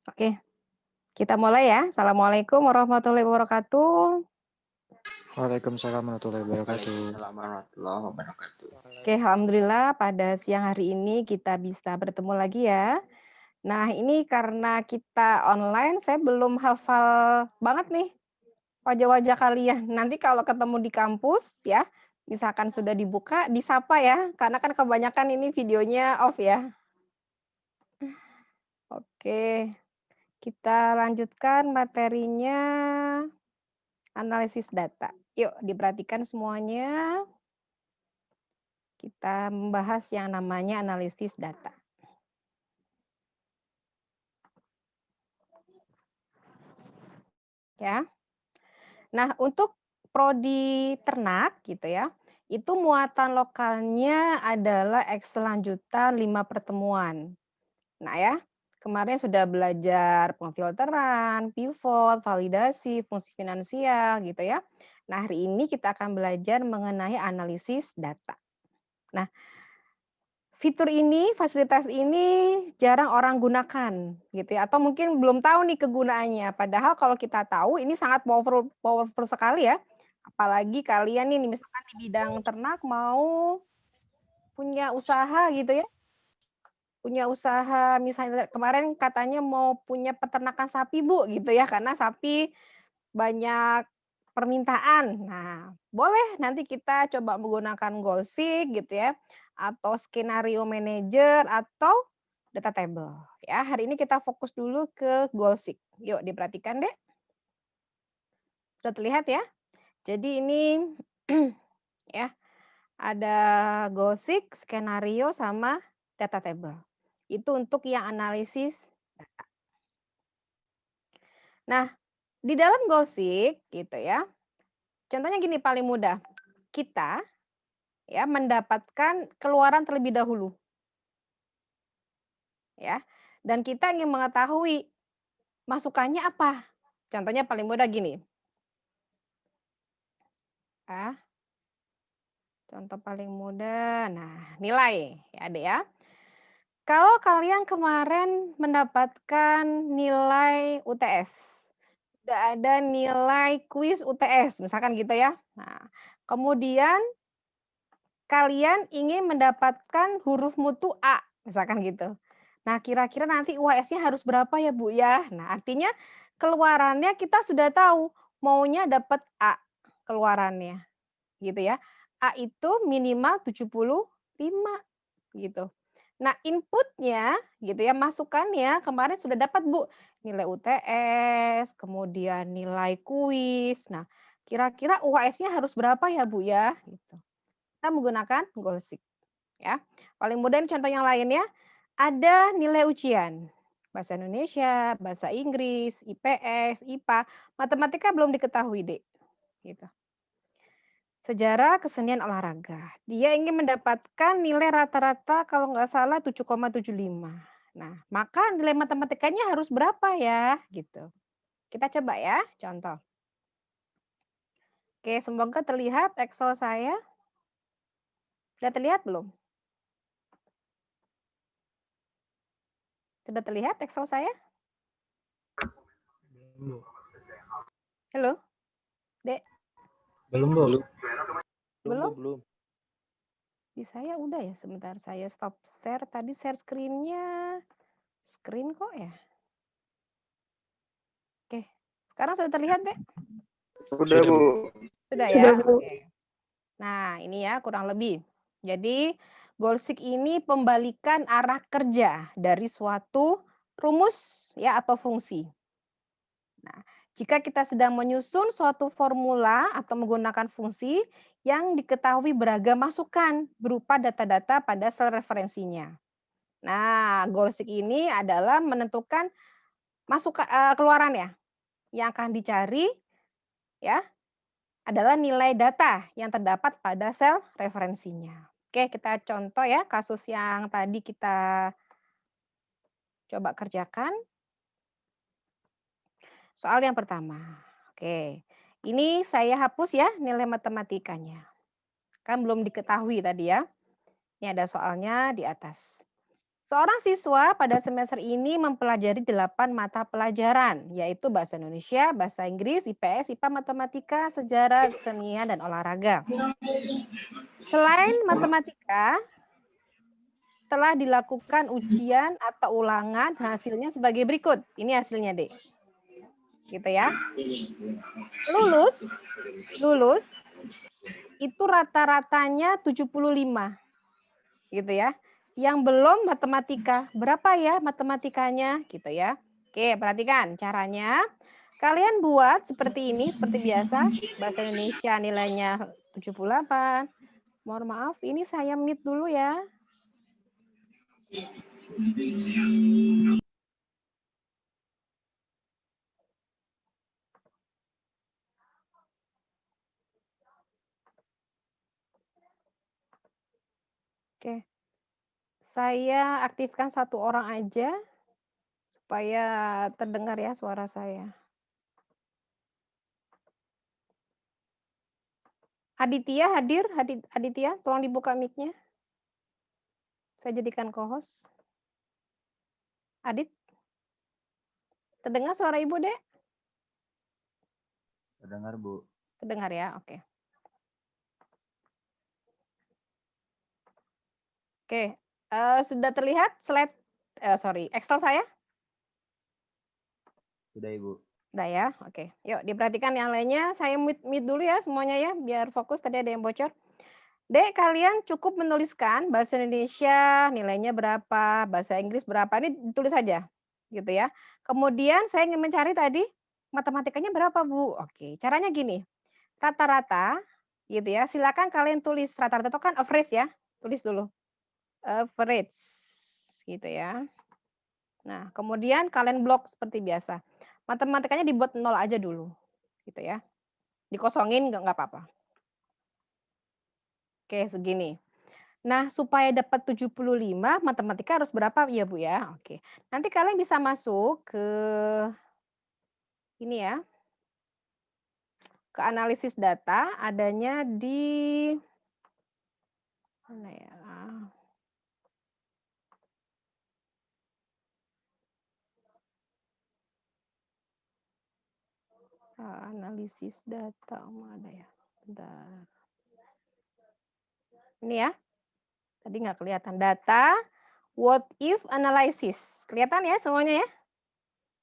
Oke, kita mulai ya. Assalamualaikum warahmatullahi wabarakatuh. Waalaikumsalam warahmatullahi wabarakatuh. Waalaikumsalam warahmatullahi wabarakatuh. Oke, alhamdulillah pada siang hari ini kita bisa bertemu lagi ya. Nah, ini karena kita online, saya belum hafal banget nih wajah-wajah kalian. Nanti kalau ketemu di kampus ya, misalkan sudah dibuka, disapa ya, karena kan kebanyakan ini videonya off ya. Oke, kita lanjutkan materinya analisis data. Yuk, diperhatikan semuanya. Kita membahas yang namanya analisis data. Ya. Nah, untuk prodi ternak gitu ya, itu muatan lokalnya adalah X lanjutan 5 pertemuan. Nah ya, kemarin sudah belajar pemfilteran, pivot, validasi, fungsi finansial gitu ya. Nah, hari ini kita akan belajar mengenai analisis data. Nah, fitur ini, fasilitas ini jarang orang gunakan gitu ya, atau mungkin belum tahu nih kegunaannya. Padahal kalau kita tahu ini sangat powerful powerful sekali ya. Apalagi kalian nih misalkan di bidang ternak mau punya usaha gitu ya. Punya usaha misalnya kemarin katanya mau punya peternakan sapi Bu gitu ya, karena sapi banyak permintaan. Nah, boleh nanti kita coba menggunakan Goalseek gitu ya, atau skenario manager atau data table. Ya, hari ini kita fokus dulu ke Goalseek. Yuk diperhatikan deh. Sudah terlihat ya? Jadi ini ya, ada Goalseek, skenario sama data table. Itu untuk yang analisis data. Nah, di dalam Goalseek gitu ya. Contohnya gini paling mudah. Kita ya mendapatkan keluaran terlebih dahulu. Ya. Dan kita ingin mengetahui masukannya apa. Contohnya paling mudah gini. Ah, contoh paling mudah. Nah, nilai ya, Adik ya. Kalau kalian kemarin mendapatkan nilai UTS, sudah ada nilai kuis UTS, misalkan gitu ya. Nah, kemudian kalian ingin mendapatkan huruf mutu A, misalkan gitu. Nah, kira-kira nanti UAS-nya harus berapa ya, Bu, ya? Nah, artinya keluarannya kita sudah tahu, maunya dapat A keluarannya, gitu ya. A itu minimal 75, gitu. Nah, inputnya gitu ya, masukannya kemarin sudah dapat, Bu, nilai UTS, kemudian nilai kuis. Nah, kira-kira UAS-nya harus berapa ya, Bu, ya? Gitu. Kita menggunakan Goalseek ya. Paling mudah contoh yang lainnya, ada nilai ujian. Bahasa Indonesia, bahasa Inggris, IPS, IPA, matematika belum diketahui, Dek. Gitu. Sejarah, kesenian, olahraga. Dia ingin mendapatkan nilai rata-rata kalau nggak salah 7,75. Nah, maka nilai matematikanya harus berapa ya? Gitu. Kita coba ya, contoh. Oke, semoga terlihat Excel saya. Sudah terlihat belum? Sudah terlihat Excel saya? Belum. Halo, Dek. Belum, Bu. Belum? Belum. Di saya udah ya, sebentar saya stop share. Tadi share screen-nya. Screen kok ya? Oke, sekarang sudah terlihat, Dek? Udah, Bu. Sudah ya? Oke. Nah, ini ya kurang lebih. Jadi, Goalseek ini pembalikan arah kerja dari suatu rumus ya atau fungsi. Nah, jika kita sedang menyusun suatu formula atau menggunakan fungsi yang diketahui beragam masukan berupa data-data pada sel referensinya. Nah, Goalseek ini adalah menentukan keluaran ya, yang akan dicari ya adalah nilai data yang terdapat pada sel referensinya. Oke, kita contoh ya kasus yang tadi kita coba kerjakan. Soal yang pertama. Oke, ini saya hapus ya nilai matematikanya. Kan belum diketahui tadi ya. Ini ada soalnya di atas. Seorang siswa pada semester ini mempelajari 8 mata pelajaran, yaitu Bahasa Indonesia, Bahasa Inggris, IPS, IPA, Matematika, Sejarah, Kesenian, dan Olahraga. Selain matematika, telah dilakukan ujian atau ulangan hasilnya sebagai berikut. Ini hasilnya, Dek. Gitu ya. Lulus itu rata-ratanya 75. Gitu ya. Yang belum matematika, berapa ya matematikanya gitu ya. Oke, perhatikan caranya. Kalian buat seperti ini, seperti biasa. Bahasa Indonesia nilainya 78. Mohon maaf, ini saya mute dulu ya. Oke. Saya aktifkan 1 orang aja supaya terdengar ya suara saya. Aditya hadir? Aditya, tolong dibuka mic-nya. Saya jadikan co-host. Adit? Terdengar suara Ibu, Dek? Terdengar, Bu. Terdengar ya, oke. Oke, sudah terlihat slide, Excel saya? Sudah, Ibu. Udah ya, oke. Yuk diperhatikan yang lainnya, saya mute dulu ya semuanya ya, biar fokus, tadi ada yang bocor. Dek, kalian cukup menuliskan bahasa Indonesia nilainya berapa, bahasa Inggris berapa, ini ditulis saja, gitu ya. Kemudian saya ingin mencari tadi matematikanya berapa, Bu? Oke, caranya gini, rata-rata gitu ya, silakan kalian tulis rata-rata itu kan average ya, tulis dulu, average gitu ya. Nah, kemudian kalian blok seperti biasa. Matematikanya dibuat 0 aja dulu, gitu ya. Dikosongin nggak apa-apa. Oke, segini. Nah, supaya dapat 75, matematika harus berapa ya, Bu, ya? Oke. Nanti kalian bisa masuk ke ini ya, ke analisis data, adanya di mana ya? Analisis data, mana ya? Bentar. Ini ya. Tadi nggak kelihatan. Data, what if analysis. Kelihatan ya semuanya ya?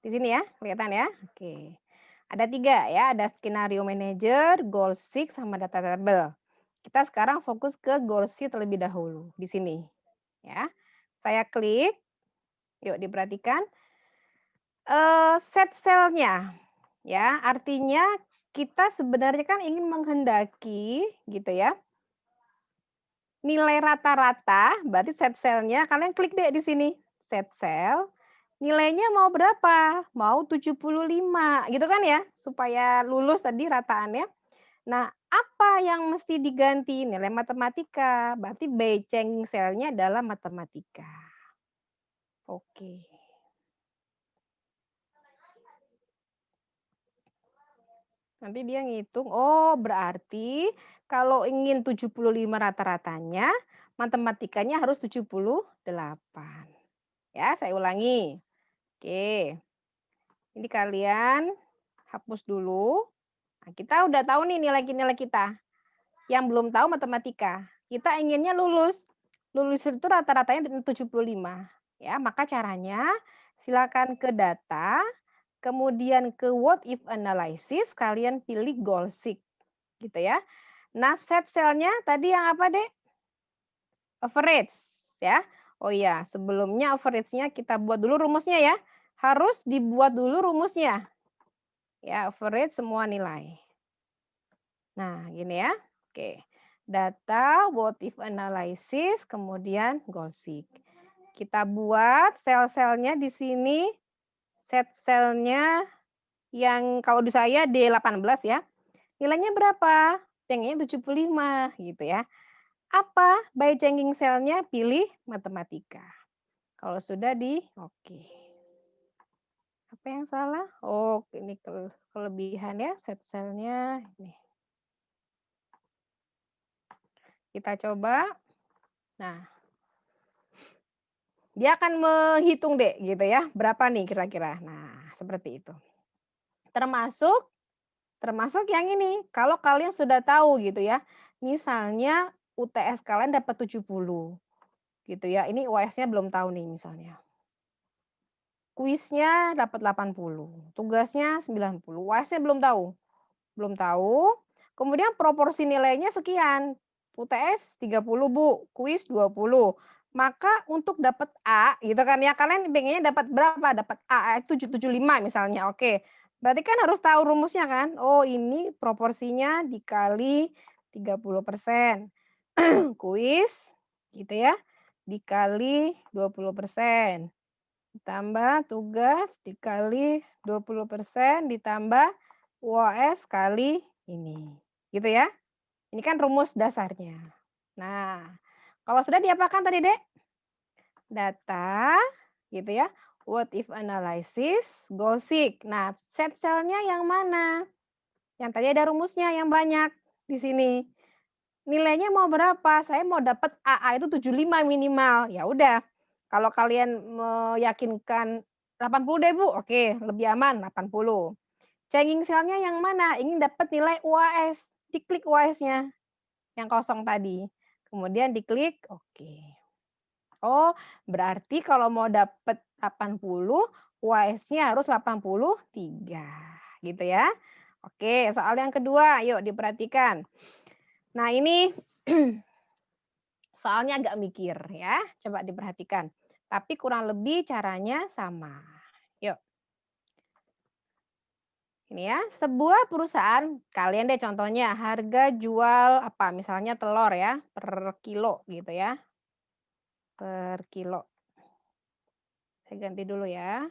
Di sini ya, kelihatan ya? Oke. Ada 3 ya, ada skenario manager, goal seek, sama data table. Kita sekarang fokus ke goal seek terlebih dahulu di sini. Ya. Saya klik. Yuk diperhatikan. Set selnya. Ya, artinya kita sebenarnya kan ingin menghendaki gitu ya. Nilai rata-rata, berarti set selnya kalian klik deh di sini. Set sel. Nilainya mau berapa? Mau 75 gitu kan ya, supaya lulus tadi rataannya. Nah, apa yang mesti diganti? Nilai matematika, berarti by changing cell-nya adalah matematika. Oke. Nanti dia ngitung, oh berarti kalau ingin 75 rata-ratanya, matematikanya harus 78. Ya, saya ulangi. Oke. Ini kalian hapus dulu. Nah, kita udah tahu nih nilai-nilai kita. Yang belum tahu matematika. Kita inginnya lulus. Lulus itu rata-ratanya 75. Ya, maka caranya silakan ke data, kemudian ke what if analysis, kalian pilih goal seek. Gitu ya. Nah, set selnya tadi yang apa, Dek? Average ya. Oh iya, sebelumnya average-nya kita buat dulu rumusnya ya. Harus dibuat dulu rumusnya. Ya, average semua nilai. Nah, gini ya. Oke. Data, what if analysis, kemudian goal seek. Kita buat sel-selnya di sini, set selnya yang kalau di saya D18 ya. Nilainya berapa? Pengennya 75 gitu ya. Apa? By changing cell-nya pilih matematika. Kalau sudah oke. Apa yang salah? Oh, ini kelebihan ya set cell-nya ini. Kita coba. Nah, Dia akan menghitung deh gitu ya, berapa nih kira-kira. Nah, seperti itu. Termasuk termasuk yang ini, kalau kalian sudah tahu gitu ya, misalnya UTS kalian dapat 70 gitu ya, ini UAS-nya belum tahu nih misalnya. Kuisnya dapat 80, tugasnya 90, UAS-nya belum tahu. Belum tahu, kemudian proporsi nilainya sekian, UTS 30 Bu, kuis 20. Maka untuk dapat A gitu kan ya, kalian pengennya dapat berapa? Dapat A, 75 misalnya, oke. Berarti kan harus tahu rumusnya kan? Oh ini proporsinya dikali 30%. Kuis gitu ya, dikali 20%. Ditambah tugas dikali 20% ditambah UAS kali ini, gitu ya. Ini kan rumus dasarnya. Nah, kalau sudah diapakan tadi, Dek? Data, gitu ya. What if analysis, goal seek. Nah, set cell-nya yang mana? Yang tadi ada rumusnya yang banyak di sini. Nilainya mau berapa? Saya mau dapat AA itu 75 minimal. Ya udah, kalau kalian meyakinkan 80 deh, Bu. Oke, lebih aman 80. Checking cell-nya yang mana? Ingin dapat nilai UAS. Diklik UAS-nya yang kosong tadi. Kemudian diklik oke. Oh, berarti kalau mau dapat 80, UAS-nya harus 83. Gitu ya. Oke, soal yang kedua, yuk diperhatikan. Nah, ini soalnya agak mikir ya, coba diperhatikan. Tapi kurang lebih caranya sama. Yuk. Ini ya, sebuah perusahaan, kalian deh contohnya harga jual apa, misalnya telur ya, per kilo gitu ya, per kilo. Saya ganti dulu ya.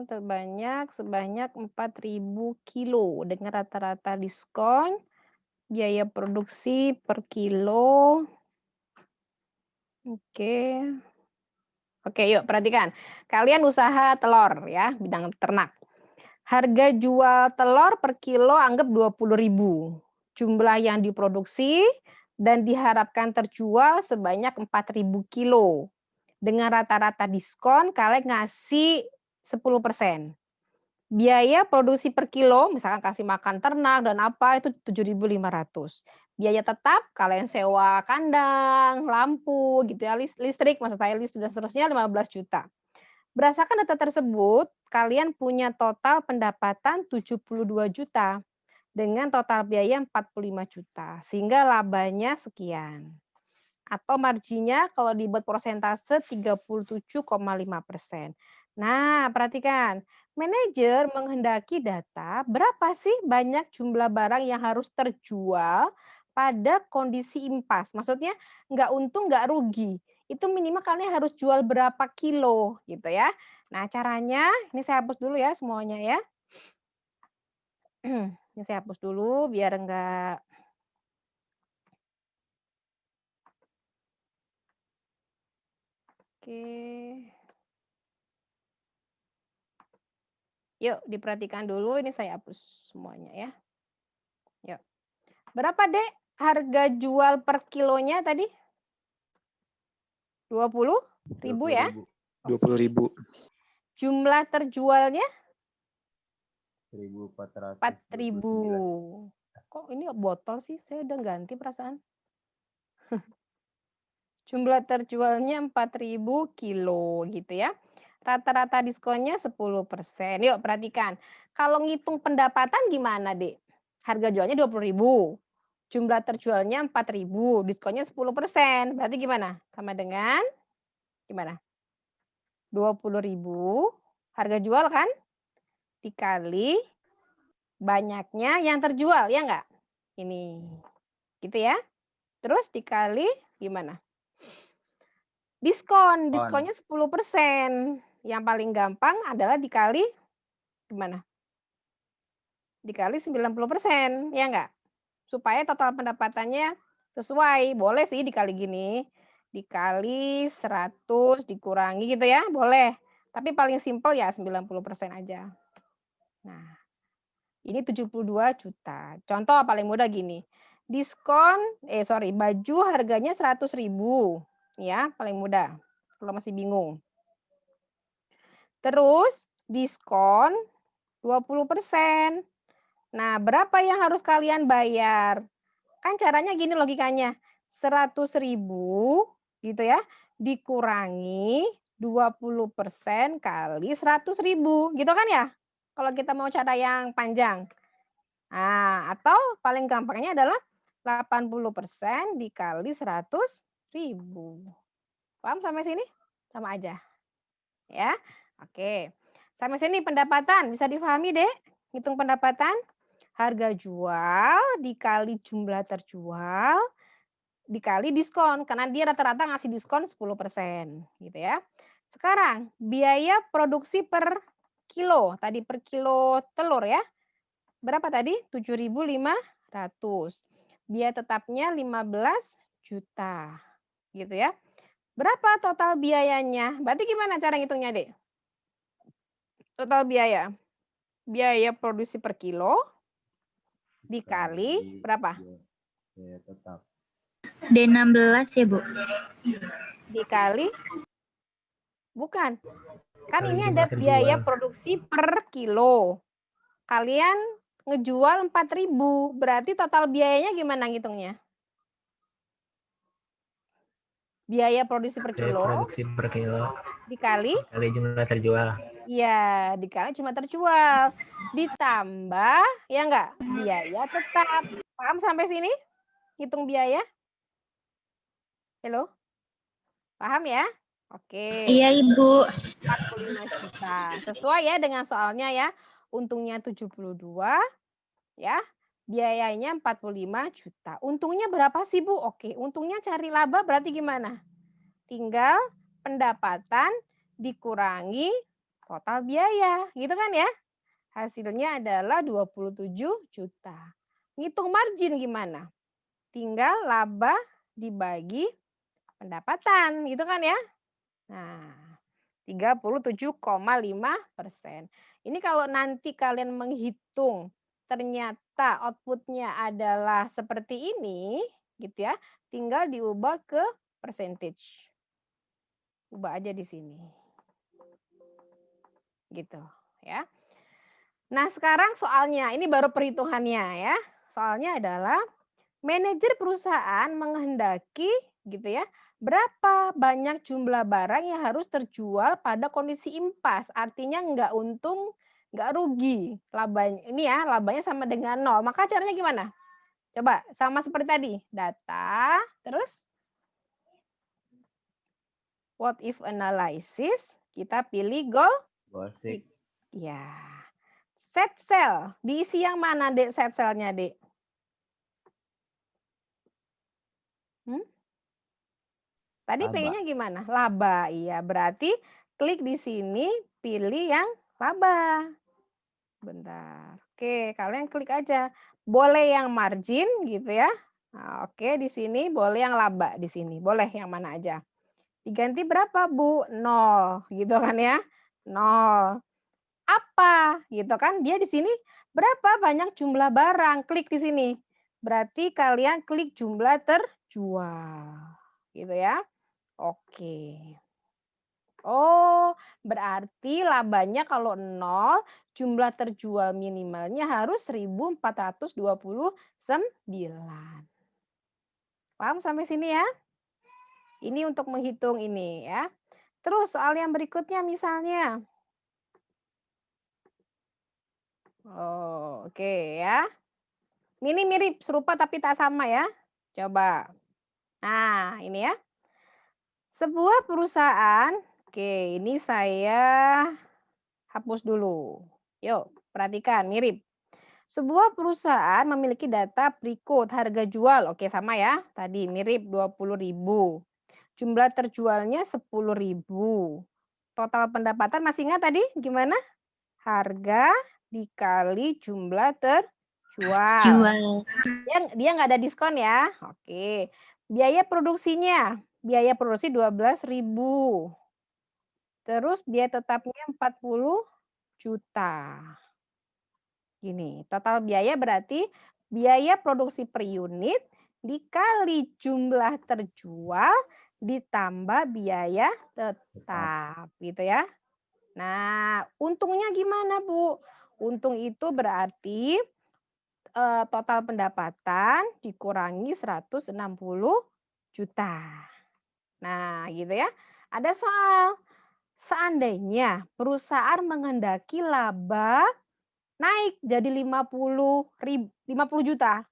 Terbanyak sebanyak 4.000 kilo dengan rata-rata diskon, biaya produksi per kilo. Oke. Oke, yuk perhatikan. Kalian usaha telur ya, bidang ternak. Harga jual telur per kilo anggap 20.000. Jumlah yang diproduksi dan diharapkan terjual sebanyak 4.000 kilo. Dengan rata-rata diskon kalian ngasih 10%. Biaya produksi per kilo, misalkan kasih makan ternak dan apa, itu 7.500. Biaya tetap kalian sewa kandang, lampu gitu ya, listrik maksud saya, listrik dan seterusnya 15 juta. Berdasarkan data tersebut, kalian punya total pendapatan 72 juta dengan total biaya 45 juta, sehingga labanya sekian. Atau marginnya kalau dibuat persentase 37,5%. Nah, perhatikan, manajer menghendaki data berapa sih banyak jumlah barang yang harus terjual pada kondisi impas. Maksudnya nggak untung, nggak rugi. Itu minimal kalian harus jual berapa kilo gitu ya. Nah, caranya ini saya hapus dulu ya semuanya ya. Ini saya hapus dulu biar enggak. Oke. Yuk diperhatikan dulu, ini saya hapus semuanya ya. Yuk. Berapa, Dek, harga jual per kilonya tadi? 20.000 ya? 20.000. Jumlah terjualnya 1.400. 4.000. Kok ini botol sih? Saya udah ganti perasaan. Jumlah terjualnya 4.000 kilo gitu ya. Rata-rata diskonnya 10%. Yuk perhatikan. Kalau ngitung pendapatan gimana, Dek? Harga jualnya 20.000. Jumlah terjualnya 4.000, diskonnya 10%. Berarti gimana? Sama dengan gimana? 20.000 harga jual kan? Dikali banyaknya yang terjual, ya enggak? Ini. Gitu ya. Terus dikali gimana? Diskon, diskonnya 10%. Yang paling gampang adalah dikali gimana? Dikali 90%, ya enggak? Supaya total pendapatannya sesuai. Boleh sih dikali gini, dikali 100 dikurangi gitu ya, boleh. Tapi paling simpel ya 90% aja. Nah, ini 72 juta. Contoh paling mudah gini, baju harganya 100.000, ya paling mudah. kalau masih bingung. Terus diskon 20%. Nah, berapa yang harus kalian bayar? Kan caranya gini logikanya. 100.000 gitu ya, dikurangi 20% kali 100.000 gitu kan ya? Kalau kita mau cara yang panjang. Nah, atau paling gampangnya adalah 80% dikali 100.000. Paham sampai sini? Sama aja. Ya. Oke. Sampai sini pendapatan bisa difahami, Dek? Hitung pendapatan. Harga jual dikali jumlah terjual dikali diskon karena dia rata-rata ngasih diskon 10% gitu ya. Sekarang biaya produksi per kilo, tadi per kilo telur ya. Berapa tadi? 7.500. Biaya tetapnya 15 juta. Gitu ya. Berapa total biayanya? Berarti gimana cara ngitungnya, Dek? Total biaya. Biaya produksi per kilo dikali berapa? Biaya tetap. D16 ya, Bu? Dikali bukan. Kan Kali ini jumlah ada biaya terjual. produksi per kilo. Kalian ngejual 4.000, berarti total biayanya gimana ngitungnya? Biaya produksi per Biaya kilo produksi per kilo dikali kali jumlah terjual. iya, dikali cuma terjual. Ditambah ya enggak? Biaya tetap. Paham sampai sini? Hitung biaya? Halo? Paham ya? Oke. Iya, Ibu. 45 juta. Sesuai ya dengan soalnya ya. Untungnya 72 ya. Biayanya 45 juta. Untungnya berapa sih, Bu? Oke, untungnya cari laba berarti gimana? Tinggal pendapatan dikurangi total biaya, gitu kan ya? Hasilnya adalah 27 juta. Ngitung margin gimana? Tinggal laba dibagi pendapatan, gitu kan ya? Nah, 37,5%. Ini kalau nanti kalian menghitung ternyata outputnya adalah seperti ini, gitu ya, tinggal diubah ke percentage. Ubah aja di sini. Gitu, ya. Nah, sekarang soalnya, ini baru perhitungannya ya. Soalnya adalah manajer perusahaan menghendaki gitu ya, berapa banyak jumlah barang yang harus terjual pada kondisi impas. Artinya nggak untung, nggak rugi. Labanya ini ya, labanya sama dengan 0. Maka caranya gimana? Coba sama seperti tadi, data, terus what if analysis, kita pilih goal. Basic. Ya. Set cell, diisi yang mana, Dek, set cell-nya, Dek? Tadi Laba. pengennya gimana? Laba, iya. Berarti klik di sini, pilih yang laba. Bentar. Oke, kalian klik aja. Boleh yang margin gitu ya. Nah, oke, di sini boleh yang laba di sini. Boleh yang mana aja. Diganti berapa, Bu? 0, gitu kan ya. 0. Apa? Gitu kan. Dia di sini berapa banyak jumlah barang. Klik di sini. Berarti kalian klik jumlah terjual. Gitu ya. Oke. Oh, berarti labanya kalau 0, jumlah terjual minimalnya harus 1.429. Paham sampai sini ya? Ini untuk menghitung ini ya. Terus soal yang berikutnya misalnya. Oh, oke ya. Ini mirip, serupa tapi tak sama ya. Coba. Nah, ini ya. Sebuah perusahaan, oke, ini saya hapus dulu. Yuk, perhatikan, mirip. Sebuah perusahaan memiliki data berikut, harga jual, oke sama ya, tadi mirip 20.000. Jumlah terjualnya 10.000. Total pendapatan masih ingat tadi gimana? Harga dikali jumlah terjual. Jual. Dia nggak ada diskon ya. Oke. Biaya produksinya, biaya produksi 12.000. Terus biaya tetapnya 40 juta. Gini, total biaya berarti biaya produksi per unit dikali jumlah terjual ditambah biaya tetap gitu ya. Nah, untungnya gimana, Bu? Untung itu berarti total pendapatan dikurangi 160 juta. Nah, gitu ya. Ada soal, seandainya perusahaan menghendaki laba naik jadi 50 juta.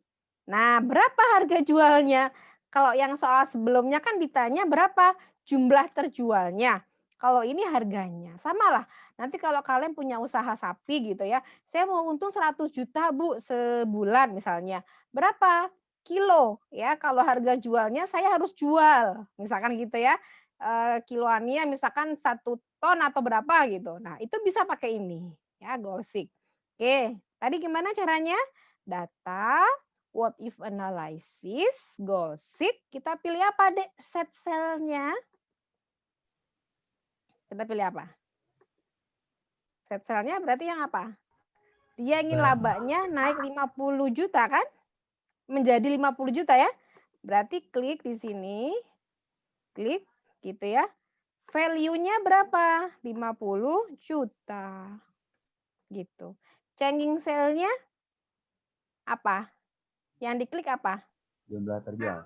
Nah, berapa harga jualnya? Kalau yang soal sebelumnya kan ditanya berapa jumlah terjualnya. Kalau ini harganya. Samalah. Nanti kalau kalian punya usaha sapi gitu ya. Saya mau untung 100 juta, Bu, sebulan misalnya. Berapa kilo ya? Kalau harga jualnya saya harus jual. Misalkan gitu ya. Kiloannya misalkan 1 ton atau berapa gitu. Nah, itu bisa pakai ini ya, Goalseek. Oke, tadi gimana caranya? Data, what if analysis, Goalseek, kita pilih apa, Dek? Set cell-nya. Kita pilih apa? Set cell-nya berarti yang apa? Dia ingin labanya naik 50 juta kan? Menjadi 50 juta ya. Berarti klik di sini. Klik gitu ya. Value-nya berapa? 50 juta. Gitu. Changing cell-nya apa? Yang diklik apa? Jumlah terjual.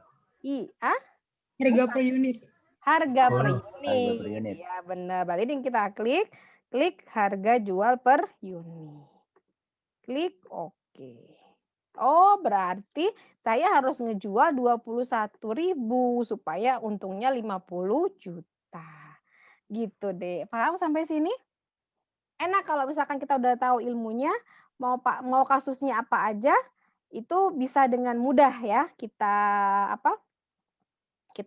Harga per unit. Harga per Oh, unit. harga per unit. Ya benar. Berarti ini kita klik harga jual per unit. Klik oke. Oh, berarti saya harus ngejual 21.000 supaya untungnya 50 juta. Gitu deh. Paham sampai sini? Enak kalau misalkan kita udah tahu ilmunya, mau kasusnya apa aja, itu bisa dengan mudah ya kita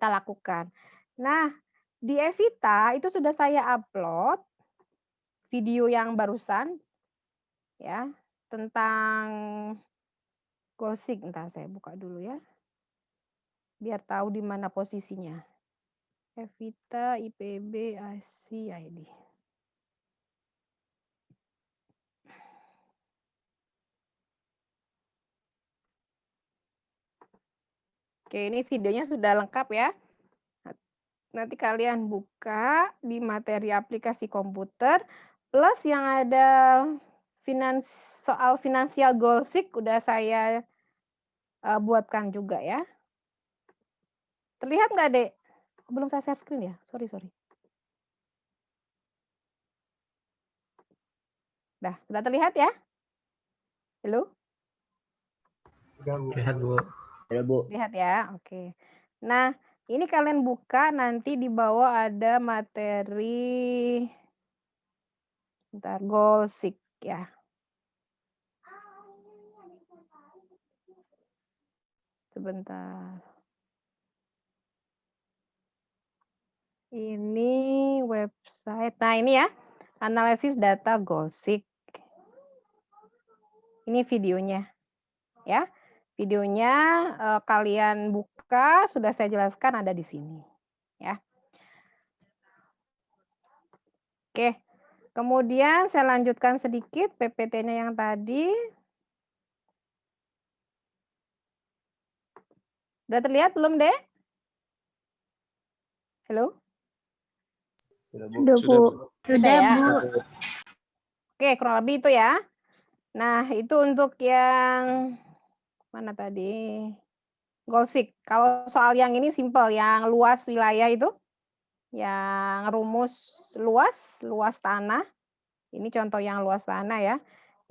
lakukan. Nah, di Evita itu sudah saya upload video yang barusan ya tentang Goalseek. Entar saya buka dulu ya. Biar tahu di mana posisinya. Evita IPB ASI ID. Oke, ini videonya sudah lengkap ya. Nanti kalian buka di materi aplikasi komputer, plus yang ada soal finansial Goalseek udah saya buatkan juga ya. Terlihat nggak, Dek? Belum saya share screen ya? Sorry. Sudah terlihat ya? Halo? lihat Bu. Ya, Bu. Lihat ya, oke. Nah, ini kalian buka, nanti di bawah ada materi Goalseek ya. Sebentar. Ini website. Nah, ini ya, analisis data Goalseek. Ini videonya. Ya. Videonya kalian buka, sudah saya jelaskan ada di sini, ya. Oke. Kemudian saya lanjutkan sedikit PPT-nya yang tadi. Sudah terlihat belum, Dek? Halo? Sudah, Bu. Udah, Bu. Sudah, ya? Bu. Oke, kurang lebih itu ya. Nah, itu untuk yang mana tadi? Goalseek. Kalau soal yang ini simpel, yang luas wilayah itu, yang rumus luas tanah. Ini contoh yang luas tanah ya.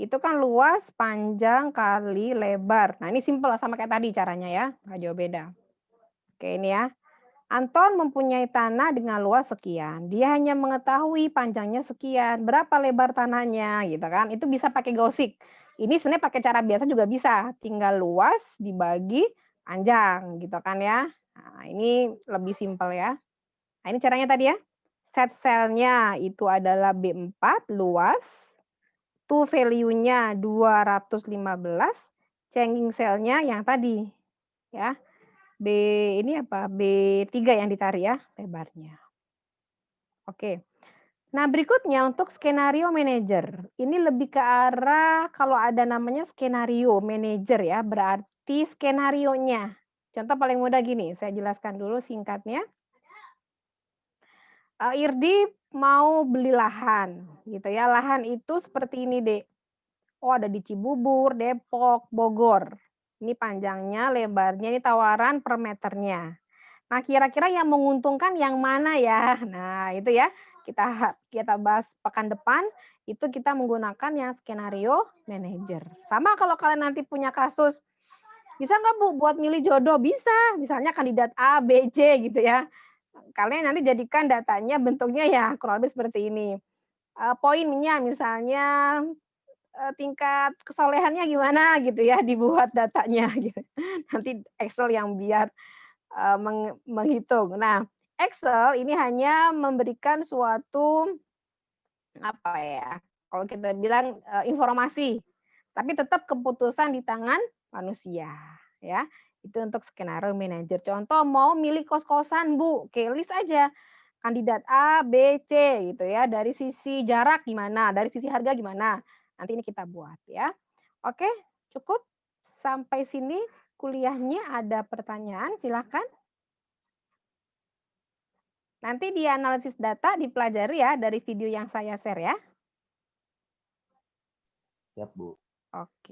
Itu kan luas, panjang, kali, lebar. Nah, ini simpel sama kayak tadi caranya ya, nggak jauh beda. Oke, ini ya. Anton mempunyai tanah dengan luas sekian. Dia hanya mengetahui panjangnya sekian. Berapa lebar tanahnya gitu kan. Itu bisa pakai Goalseek. Ini sebenarnya pakai cara biasa juga bisa. Tinggal luas dibagi panjang gitu kan ya. Nah, ini lebih simpel ya. Nah, ini caranya tadi ya. Set cell-nya itu adalah B4 luas. To value-nya 215. Changing cell-nya yang tadi ya. ini apa? B3 yang ditarik ya lebarnya. Oke. Nah, berikutnya untuk skenario manager. Ini lebih ke arah kalau ada namanya skenario manager ya, berarti skenarionya. Contoh paling mudah gini, saya jelaskan dulu singkatnya. Irdi mau beli lahan, gitu ya. Lahan itu seperti ini, Dek. Oh, ada di Cibubur, Depok, Bogor. Ini panjangnya, lebarnya, ini tawaran per meternya. Nah, kira-kira yang menguntungkan yang mana ya? Nah, itu ya. Kita bahas pekan depan, itu kita menggunakan yang skenario manager. Sama kalau kalian nanti punya kasus, bisa nggak Bu buat milih jodoh? Bisa. Misalnya kandidat A, B, C gitu ya. Kalian nanti jadikan datanya bentuknya ya kurang lebih seperti ini. Poinnya misalnya tingkat kesolehannya gimana gitu ya, dibuat datanya gitu. Nanti Excel yang biar menghitung. Nah, Excel ini hanya memberikan suatu apa ya, kalau kita bilang informasi, tapi tetap keputusan di tangan manusia ya. Itu untuk skenario manager. Contoh mau milih kos-kosan Bu, oke list aja kandidat A, B, C gitu ya. Dari sisi jarak gimana, dari sisi harga gimana. Nanti ini kita buat ya. Oke, cukup sampai sini kuliahnya. Ada pertanyaan silakan. Nanti di analisis data dipelajari ya dari video yang saya share ya. Siap, Bu. Oke.